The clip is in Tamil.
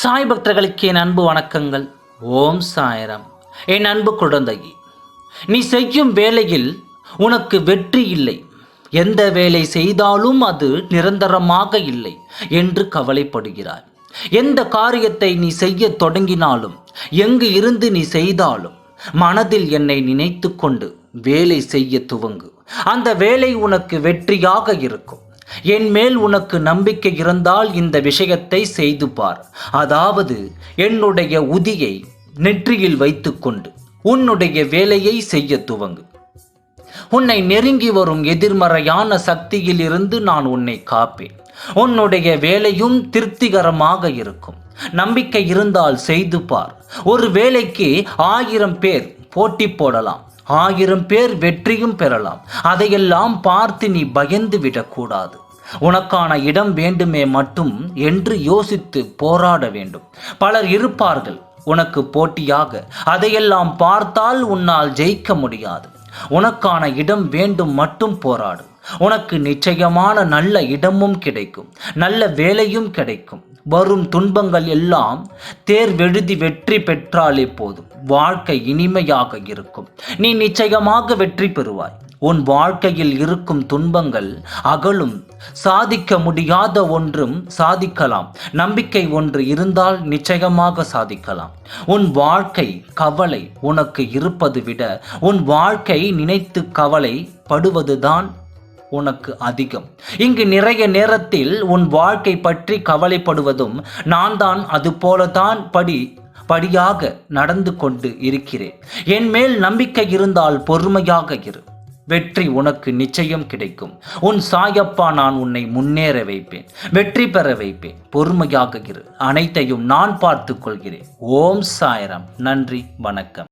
சாய் பக்தர்களுக்கு என் அன்பு வணக்கங்கள். ஓம் சாய்ராம். என் அன்பு குழந்தையே, நீ செய்யும் வேலையில் உனக்கு வெற்றி இல்லை, எந்த வேலை செய்தாலும் அது நிரந்தரமாக இல்லை என்று கவலைப்படுகிறாய். எந்த காரியத்தை நீ செய்ய தொடங்கினாலும், எங்கு இருந்து நீ செய்தாலும், மனதில் என்னை நினைத்து கொண்டு வேலை செய்ய துவங்கு. அந்த வேலை உனக்கு வெற்றியாக இருக்கும். என் மேல் உனக்கு நம்பிக்கை இருந்தால் இந்த விஷயத்தை செய்து பார். அதாவது என்னுடைய உதியை நெற்றியில் வைத்துக்கொண்டு உன்னுடைய வேலையை செய்ய துவங்கு. உன்னை நெருங்கி வரும் எதிர்மறையான சக்தியில் இருந்து நான் உன்னை காப்பேன். உன்னுடைய வேலையும் திருப்திகரமாக இருக்கும். நம்பிக்கை இருந்தால் செய்து பார். ஒரு வேலைக்கு 1000 பேர் போட்டி போடலாம், 1000 பேர் வெற்றியும் பெறலாம். அதையெல்லாம் பார்த்து நீ பயந்து விடக்கூடாது. உனக்கான இடம் வேண்டுமே மட்டும் என்று யோசித்து போராட வேண்டும். பலர் இருப்பார்கள் உனக்கு போட்டியாக. அதையெல்லாம் பார்த்தால் உன்னால் ஜெயிக்க முடியாது. உனக்கான இடம் வேண்டும் மட்டும் போராடு. உனக்கு நிச்சயமான நல்ல இடமும் கிடைக்கும், நல்ல வேலையும் கிடைக்கும். வரும் துன்பங்கள் எல்லாம் தேர்வெழுதி வெற்றி பெற்றாலே போதும். வாழ்க்கை இனிமையாக இருக்கும். நீ நிச்சயமாக வெற்றி பெறுவாய். உன் வாழ்க்கையில் இருக்கும் துன்பங்கள் அகலும். சாதிக்க முடியாத ஒன்றும் சாதிக்கலாம். நம்பிக்கை ஒன்று இருந்தால் நிச்சயமாக சாதிக்கலாம். உன் வாழ்க்கை கவலை உனக்கு இருப்பது விட உன் வாழ்க்கை நினைத்து கவலை படுவதுதான் உனக்கு அதிகம். இங்கு நிறைய நேரத்தில் உன் வாழ்க்கை பற்றி கவலைப்படுவதும் நான் தான். அது போலதான் படியாக நடந்து கொண்டு இருக்கிறேன். என் மேல் நம்பிக்கை இருந்தால் பொறுமையாக இரு. வெற்றி உனக்கு நிச்சயம் கிடைக்கும். உன் சாயப்பா நான் உன்னை முன்னேற வைப்பேன், வெற்றி பெற வைப்பேன். பொறுமையாக இரு. அனைத்தையும் நான் பார்த்து கொள்கிறேன். ஓம் சாய்ராம். நன்றி, வணக்கம்.